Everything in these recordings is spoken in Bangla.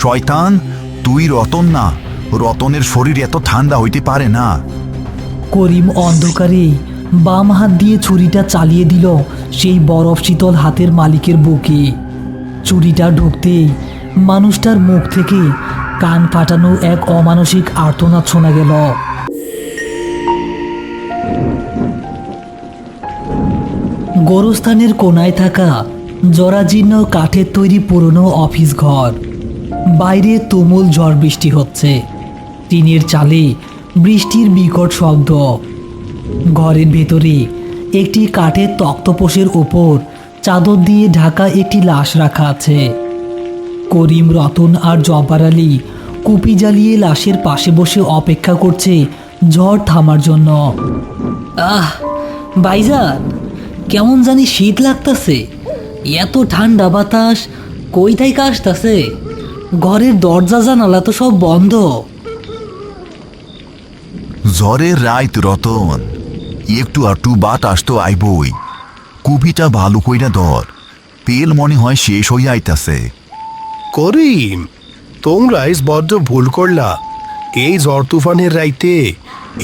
শয়তান, তুই রতন না। রতনের শরীর এত ঠান্ডা হইতে পারে না। করিম অন্ধকারে বাম হাত দিয়ে ছুরিটা চালিয়ে দিল সেই বরফ শীতল হাতের মালিকের বুকে। ছুরিটা ঢুকতেই মানুষটার মুখ থেকে কান ফাটানো এক অমানসিক আর্তনাদ শোনা গেল। গোরস্থানের কোনায় থাকা জরাজীর্ণ কাঠের তৈরি পুরনো অফিস ঘর। বাইরে তুমুল ঝড় বৃষ্টি হচ্ছে। টিনের চালে বৃষ্টির বিকট শব্দ। ঘরের ভেতরে একটি কাঠের তক্তপোষের ওপর চাদর দিয়ে ঢাকা একটি লাশ রাখা আছে। করিম, রতন আর জব্বার আলী কুপি জ্বালিয়ে লাশের পাশে বসে অপেক্ষা করছে ঝড় থামার জন্য। ভাইজান, কেমন জানি শীত লাগতাছে। এত ঠান্ডা বাতাস কই থেকে আসতাছে? ঘরের দরজা জানালা তো সব বন্ধ। জ্বরের রাইত রতন, একটু আটটু বাতাস তো আইবই। কুপিটা ভালো কইরা ধর, তেল মনে হয় শেষ হইয়া আইতাছে। করিম, তোমরা বড্ড ভুল করলা। এই ঝড় তুফানের রাইতে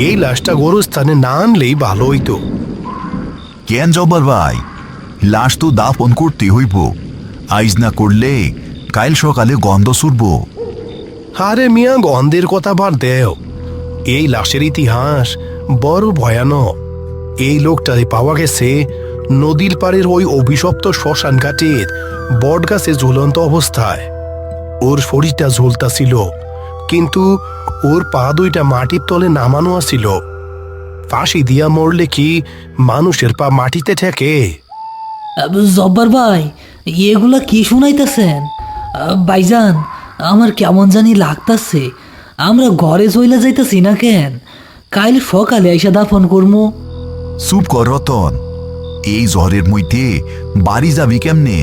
এই লাশটা গোরস্থানে না আনলেই ভালো হইতো। কেন জব্বার ভাই? লাশ তো দাফন করতে হইব। আইজ না করলে কাল সকালে গন্ধ ছুটব। আরে মিয়া, গন্ধের কথা বাদ দেও। এই লাশের ইতিহাস বড় ভয়ানক। এই লোকটারে পাওয়া গেছে নদীর পাড়ের ওই অভিশপ্ত শ্মশান ঘাটের বট গাছে ঝুলন্ত অবস্থায়। ওর শরীরটা ঝুলতাছিল, কিন্তু ওর পা দুইটা মাটির তলে নামানো আছিল। ফাঁসি দিয়া মরলে কি মানুষের পা মাটিতে ঠেকে? জব্বার ভাই, এগুলা কি শুনাইতেছেন? ভাইজান, আমার কেমন জানি লাগতাছে। আমরা ঘরে চইলা যাইতেছি না কেন? কাল সকালে আইসা দাফন করবো। চুপ কর রতন, এই ঝড়ের মধ্যে বাড়ি যাবি কেমনে?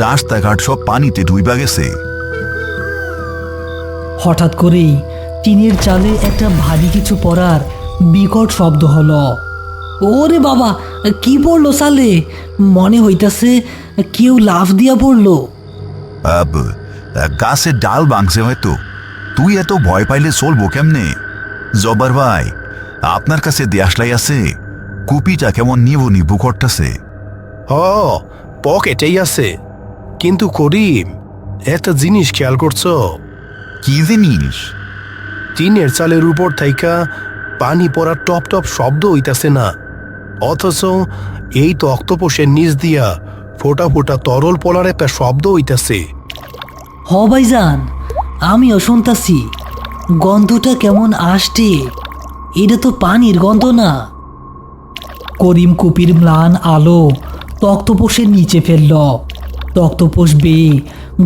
রাস্তাঘাট সব পানিতে ডুইবা গেছে। হঠাৎ করেই টিনের চালে একটা ভারী কিছু পড়ার বিকট শব্দ হলো। ওরে বাবা, কি পড়লো চালে? মনে হইতাছে কেউ লাফ দিয়া পড়লো। গাছের ডাল ভাঙছে হয়তো। তুই এত ভয় পাইলে চলবো কেমনে? জব্বার ভাই, আপনার কাছে দেশলাই আছে? কুপিটা কেমন নিবু নিবু করতেছে। পকেটেই আছে। কিন্তু করিম, একটা জিনিস খেয়াল করছো? কি জিনিস? টিনের চালের উপর থাইকা পানি পড়ার টপ টপ শব্দ হইতাছে না, অথচ এই তক্তপোষের নিচ দিয়া ফোটা ফোটা তরল পলার একটা শব্দ হইতাছে। হ ভাইজান, আমিও শুনতাছি। গন্ধটা কেমন আসছে। এটা তো পানির গন্ধ না। করিম কুপির ম্লান আলো তক্তপোষের নিচে ফেলল। তক্তপোষ বেয়ে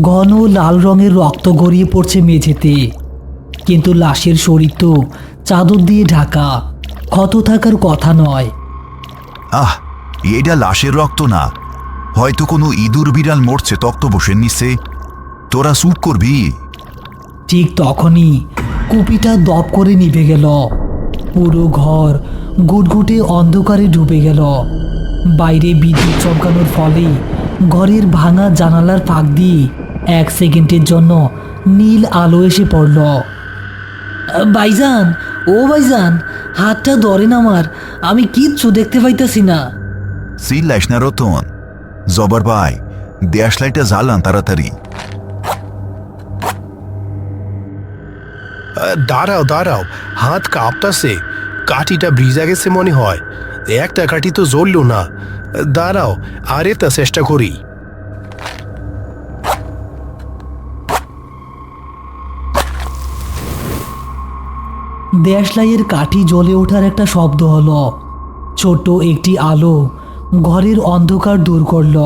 ঘন লাল রঙের রক্ত গড়িয়ে পড়ছে মেঝেতে। কিন্তু লাশের শরীর তো চাদর দিয়ে ঢাকা, ক্ষত থাকার কথা নয়। এটা লাশের রক্ত না, হয়তো কোনো ইঁদুর বিড়াল মরছে তক্তপোষের নিচে। তোরা চুপ করবি। ঠিক তখনই কুপিটা দপ করে নিভে গেল। পুরো ঘর গুটগুটে অন্ধকারে ডুবে গেল। বাইরে বিদ্যুৎ চমকানোর ফলে ঘরের ভাঙা জানালার ফাঁক দিয়ে 1 সেকেন্ডের জন্য নীল আলো এসে পড়ল। ভাইজান, ও ভাইজান, হাতটা ধরেন আমার, আমি কিচ্ছু দেখতে পাইতেছি না। চিল্লাইস না রতন। জব্বার ভাই, দেশলাইটা জ্বালান তাড়াতাড়ি। দাঁড়াও দাঁড়াও, হাত কাঁপতাছে। কাঠিটা ভিজা গেছে মনে হয়। একটা কাঠি তো জ্বলল না। দাঁড়াও, আর এটা চেষ্টা করি। দেশলাইয়ের কাঠি জ্বলে ওঠার একটা শব্দ হলো। ছোট্ট একটি আলো ঘরের অন্ধকার দূর করল।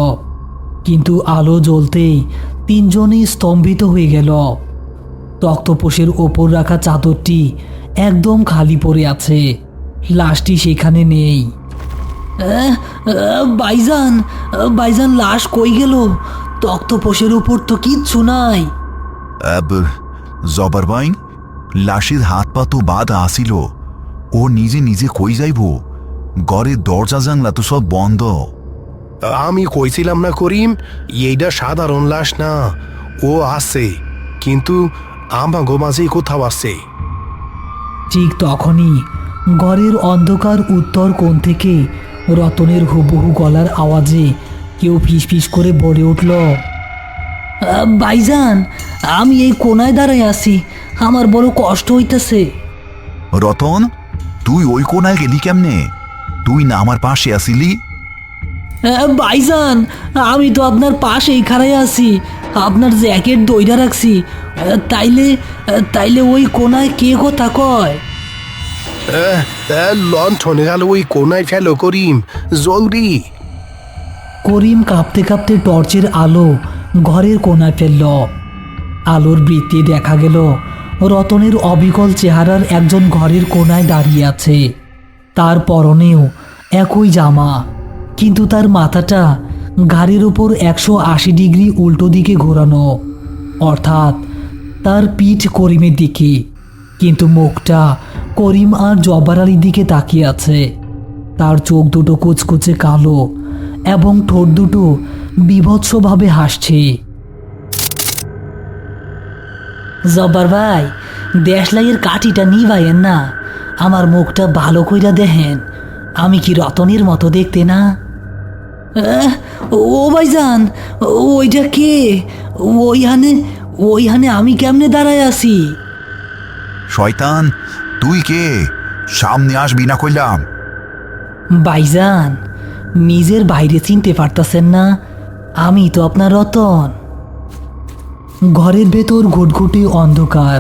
কিন্তু আলো জ্বলতেই তিনজনই স্তম্ভিত হয়ে গেল। তক্তপোষের ওপর রাখা চাদরটি একদম খালি পড়ে আছে। লাশটি সেখানে নেই। ভাইজান, ভাইজান, লাশ কই গেল? তক্তপোষের উপর তো কিচ্ছু নাই। জব্বার ভাই, লাশের হাত পা তো বাঁধা আসিল। ও নিজে নিজে কই যাইব? ঘরের দরজা জানলা তো সব বন্ধ। আমি কইছিলাম না করিম, এইটা সাধারণ লাশ না। ও আছে, কিন্তু আমাগো মাঝেই কোথাও আছে। ঠিক তখনই ঘরের অন্ধকার উত্তর কোণ থেকে রতনের হুবহু গলার আওয়াজে কেউ ফিসফিস করে বলে উঠল, ভাইজান, আমি এই কোনায় দাঁড়ায় আছি, আমার বড় কষ্ট হইতেছে। রতন, তুই ওই কোনায় গেলি কেমনে? তুই না আমার পাশে আসিলি? ভাইজান, আমি তো আপনার পাশেই খাড়াই আছি, আপনার জ্যাকেট দইরা রাখছি। তাইলে তাইলে ওই কোনায় কে কথা কয়? লণ্ঠনে গেল ওই কোনায় ফেলো করিম, জলদি। করিম কাঁপতে কাঁপতে টর্চের আলো ঘরের কোনায় ফেলল। আলোর বৃত্তে দেখা গেল রতনের অবিকল চেহারার একজন ঘরের কোনায় দাঁড়িয়ে আছে। তার পরনেও একই জামা, কিন্তু তার মাথাটা ঘাড়ের উপর 180 ডিগ্রি উল্টো দিকে ঘোরানো, অর্থাৎ তার পিঠ করিমের দিকে, কিন্তু মুখটা করিম আর জব্বার আলীর দিকে তাকিয়ে আছে। তার চোখ দুটো কুচকুচে কালো এবং ঠোঁট দুটো বীভৎসভাবে হাসছে। জব্বার ভাই, দেশলাইয়ের কাঠিটা নিভাইয়েন না, আমার মুখটা ভালো কইরা দেখেন, আমি কি রতনের মতো দেখতে না? ও ভাইজান, ওইটা কে? ওইখানে আমি কেমনে দাঁড়ায় আছি? শয়তান, তুই কে? সামনে আসবি না কইলাম। ভাইজান, নিজের বাইরে চিনতে পারতাছেন না? আমি তো আপনার রতন। ঘরের ভেতর ঘুটঘুটে অন্ধকার।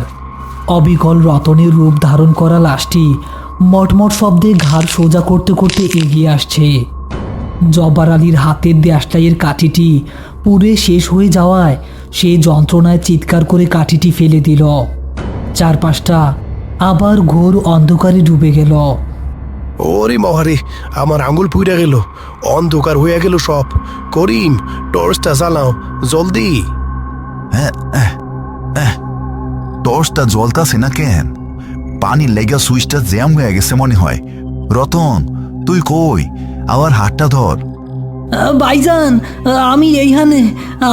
অবিকল রতনের রূপ ধারণ করা লাশটি মটমট শব্দে ঘাড় সোজা করতে করতে এগিয়ে আসছে। জব্বার আলীর হাতের দেশলাইয়ের কাঠিটি পুড়ে শেষ হয়ে যাওয়ায় সে যন্ত্রণায় চিৎকার করে কাঠিটি ফেলে দিল। চারপাশটা আবার ঘোর অন্ধকারে ডুবে গেল। ওরে মহারে, আমার আঙুল পুইরা গেল, অন্ধকার হয়ে গেল সব। করিম, টর্চটা জ্বালাও জলদি। টর্চটা জ্বলতাছে না কেন? পানির লেগা সুইচটা জ্যাম হয়ে গেছে মনে হয়। রতন, তুই কই? আমার হাতটা ধর। ভাইজান, আমি এইখানে,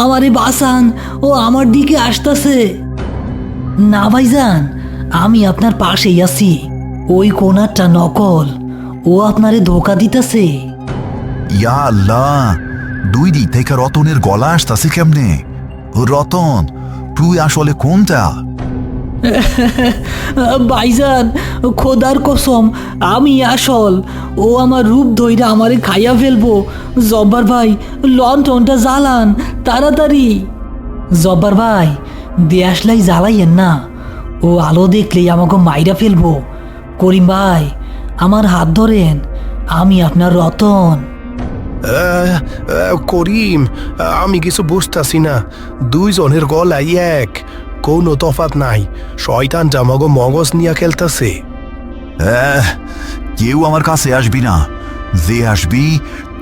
আমারে বাঁচান, ও আমার দিকে আসতেছে। না ভাইজান, আমি আপনার পাশেই আছি, ওই কোনারটা নকল, ও আপনারে ধোকা দিতেছে। ইয়া আল্লাহ, দুই দিক থেকে রতনের গলা আসতাছে কেমনে? রতন, তুই আসলে কোনটা? ভাইজান, খোদার কসম, আমি আসল, ও আমার রূপ ধইরা আমারে খাইয়া ফেলবো। জব্বার ভাই, লণ্ঠনটা জ্বালান তাড়াতাড়ি। জব্বার ভাই, দেশলাই জ্বালাইয়েন না, ও আলো দেখলেই আমাকে মাইরা ফেলবো। করিম ভাই, আমার হাত ধরেন, আমি আপনার রতন। করিম, আমি কিছু বুঝতাছি না, দুইজনের গলায় এক, কোনো তফাত নাই। শয়তানটা মগ মগজ নিয়ে খেলতেছে। কেউ আমার কাছে আসবি না, যে আসবি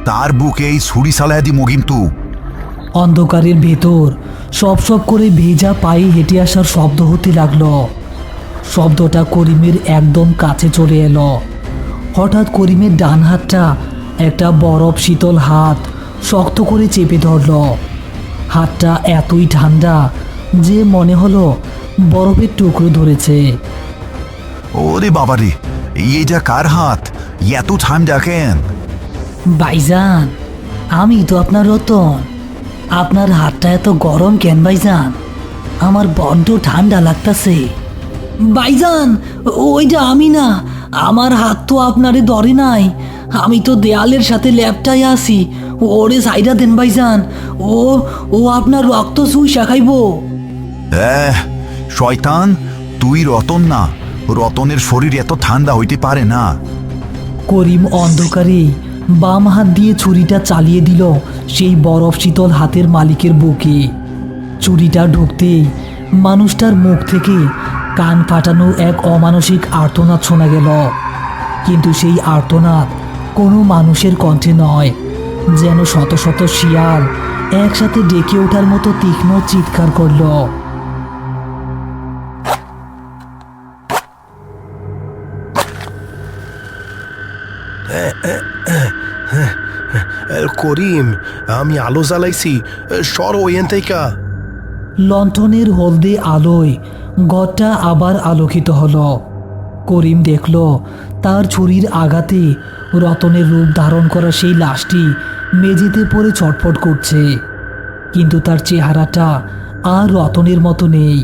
তার বুকেই ছুরি চালায় দিমু কিন্তু। অন্ধকারের ভেতর সব সব করে ভেজা পায়ে হেঁটে আসার শব্দ হতে লাগলো। শব্দটা করিমের একদম কাছে চলে এলো। হঠাৎ করিমের ডান হাতটা একটা বরফ শীতল হাত শক্ত করে চেপে ধরল। হাতটা এতই ঠান্ডা যে মনে হলো বরফের টুকরো ধরেছে। ওরে বাবারে, এইটা কার হাত? এত ঠান্ডা কেন? ভাইজান, আমি তো আপনার রতন, আপনার হাতটা এত গরম কেন ভাইজান? আমার বড্ড ঠান্ডা লাগতাছে। ভাইজান, ওইটা আমি না, আমার হাত তো আপনারে ধরে নাই, আমি তো দেয়ালের সাথে ল্যাপটাই আছি। ওরে সাইডা দেন ভাইজান, ও ও আপনার রক্ত চুইসা খাইব। শয়তান, তুই রতন না, রতনের শরীর এত ঠান্ডা হইতে পারে না। করিম অন্ধকারে বাম হাত দিয়ে ছুরিটা চালিয়ে দিল সেই বরফ শীতল হাতের মালিকের বুকে। ছুরিটা ঢুকতেই মানুষটার মুখ থেকে কান ফাটানো এক অমানসিক আর্তনাদ শোনা গেল, কিন্তু সেই আর্তনাদ কোনো মানুষের কণ্ঠে নয়, যেন শত শত শিয়াল একসাথে ডেকে ওঠার মতো তীক্ষ্ণ চিৎকার করল। করিম, আমি আলো জ্বালাইছি, সর ওয়েন থেকে। লণ্ঠনের হলদে আলোয় ঘরটা আবার আলোকিত হলো। করিম দেখল তার ছুরির আঘাতে রতনের রূপ ধারণ করা সেই লাশটি মেঝেতে পড়ে ছটফট করছে, কিন্তু তার চেহারাটা আর রতনের মতো নেই।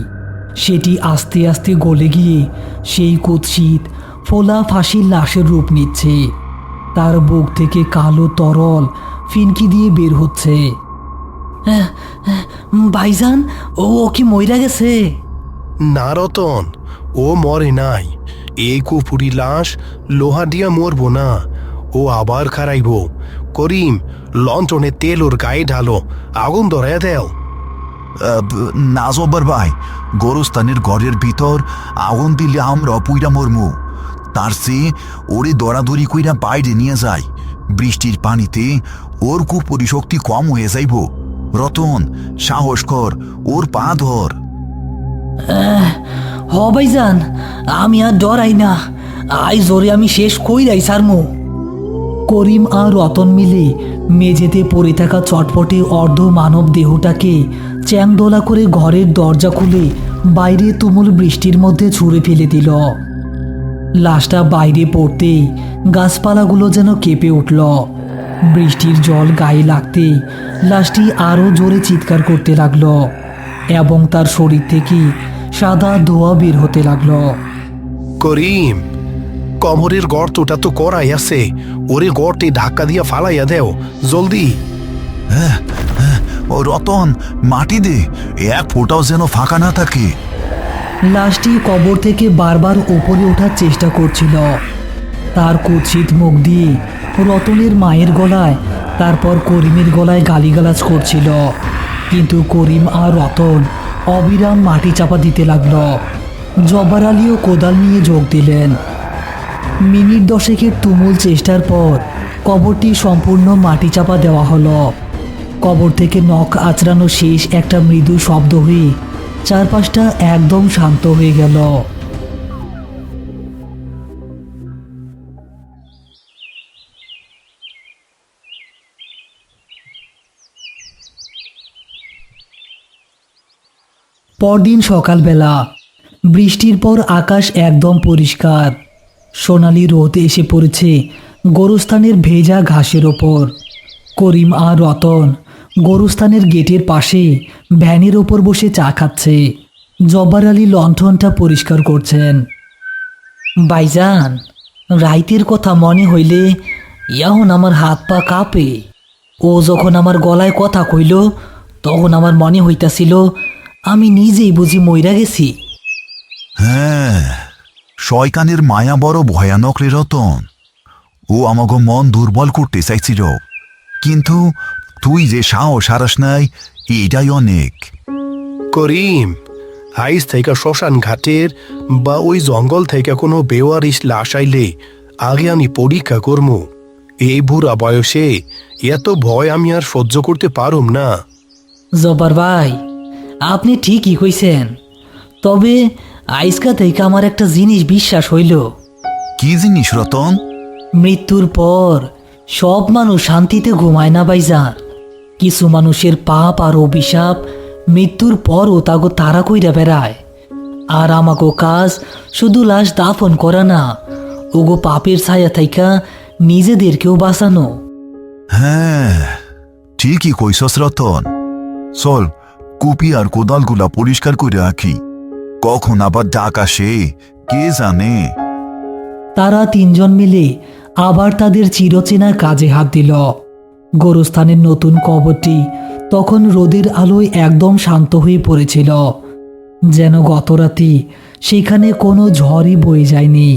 সেটি আস্তে আস্তে গলে গিয়ে সেই কুৎসিত ফোলা ফাঁসির লাশের রূপ নিচ্ছে। তার বুক থেকে কালো তরল ফিনকি দিয়ে বের হচ্ছে। ভাইজান, ও কি মইরা গেছে? না রতন, ও মরে নাই। এই কুপুরি লাশ লোহা দিয়া মরবো না, ও আবার খারাইব। করিম, লঞ্চনে তেল ওর গায়ে ঢালো, আগুন ধরাইয়া দেও। না জব্বার ভাই, গোরস্থানের ঘরের ভিতর আগুন দিলে আমরা পুইরা মরমু। তার চেয়ে ওরে দরাদরি কইরা বাইরে নিয়ে যায়। বৃষ্টির পানিতে ওর কুপুরি শক্তি কম হয়ে যাইব। রতন, সাহস কর, ওর পা ধর। হ ভাইজান, আমি আর ডরাই না। আই জোরে আমি শেষ কইরাই সারমু। করিম আর রতন মিলে মেঝেতে পড়ে থাকা চটপটে অর্ধ মানব দেহটাকে চ্যাংদোলা করে ঘরের দরজা খুলে বাইরে তুমুল বৃষ্টির মধ্যে ছুঁড়ে ফেলে দিল। লাশটা বাইরে পড়তেই গাছপালাগুলো যেন কেঁপে উঠল। বৃষ্টির জল গায়ে লাগতেই লাশটি আরও জোরে চিৎকার করতে লাগলো এবং তার শরীর থেকে সাদা ধোঁয়া বের হতে লাগলো। করিম, কমরের গর্তটা তো করাই আছে, ওরে গর্তে ধাক্কা দিয়া ফালাইয়া দেও জলদি। ও রতন, মাটি দে, এক ফোঁটাও যেন ফাঁকা না থাকে। লাশটি কবর থেকে বারবার উপরে ওঠার চেষ্টা করছিল। তার কুৎসিত মুখ দিয়ে রতনের মায়ের গলায়, তারপর করিমের গলায় গালিগালাজ করছিল, কিন্তু করিম আর রতন অবিরাম মাটি চাপা দিতে লাগলো। জব্বার আলীও কোদাল নিয়ে যোগ দিলেন। মিনিট দশেকের তুমুল চেষ্টার পর কবরটি সম্পূর্ণ মাটি চাপা দেওয়া হলো। কবর থেকে নখ আঁচড়ানো শেষ একটা মৃদু শব্দ হয়ে চারপাশটা একদম শান্ত হয়ে গেল। পরদিন সকালবেলা বৃষ্টির পর আকাশ একদম পরিষ্কার। সোনালি রোদ এসে পড়েছে গোরস্থানের ভেজা ঘাসের ওপর। করিম আর রতন গোরস্থানের গেটের পাশে ভ্যানের ওপর বসে চা খাচ্ছে। জব্বার আলী লণ্ঠনটা পরিষ্কার করছেন। ভাইজান, রাইতের কথা মনে হইলে এখন আমার হাত পা কাঁপে। ও যখন আমার গলায় কথা কইল তখন আমার মনে হইতাছিল আমি নিজেই বুঝি মইরা গেছি। হ্যাঁ, শয়তানের মায়া বড় ভয়ানক রে রতন। ও আমাকে মন দুর্বল করতে চাইছিল, কিন্তু তুই যে সাহস হারাস নাই, এটাই অনেক। করিম, আইস থেকে শ্মশান ঘাটের বা ওই জঙ্গল থেকে কোনো বেওয়ারিশ লাশ আইলে আগে আমি পরীক্ষা করমু। এই বুড়া বয়সে এত ভয় আমি আর সহ্য করতে পারুম না। জব্বার ভাই, আপনি ঠিকই কইছেন, তবে আইসকা থেকে আমার একটা জিনিস বিশ্বাস হইল। কি জিনিস রতন? মৃত্যুর পর সব মানুষ শান্তিতে ঘুমায় না ভাইজান। কিছু মানুষের পাপ আর অভিশাপ মৃত্যুর পরও তাগো তারা কইরা বেড়ায়। আর আমাগো কাজ শুধু লাশ দাফন করা না, ওগো পাপের ছায়া থাইকা নিজেদেরকেও বাঁচানো। হ্যাঁ, ঠিকই কইছস রতন। চল, কুপি আর কোদালগুলা পরিষ্কার করে রাখি, কখন আবার ডাক আসে কে জানে। তারা তিনজন মিলে আবার তাদের চিরচেনা কাজে হাত দিল। গোরস্থানের নতুন কবরটি তখন রোদের আলোয় একদম শান্ত হয়ে পড়েছিল, যেন গতরাতে সেখানে কোনো ঝড়ই বয়ে যায়নি।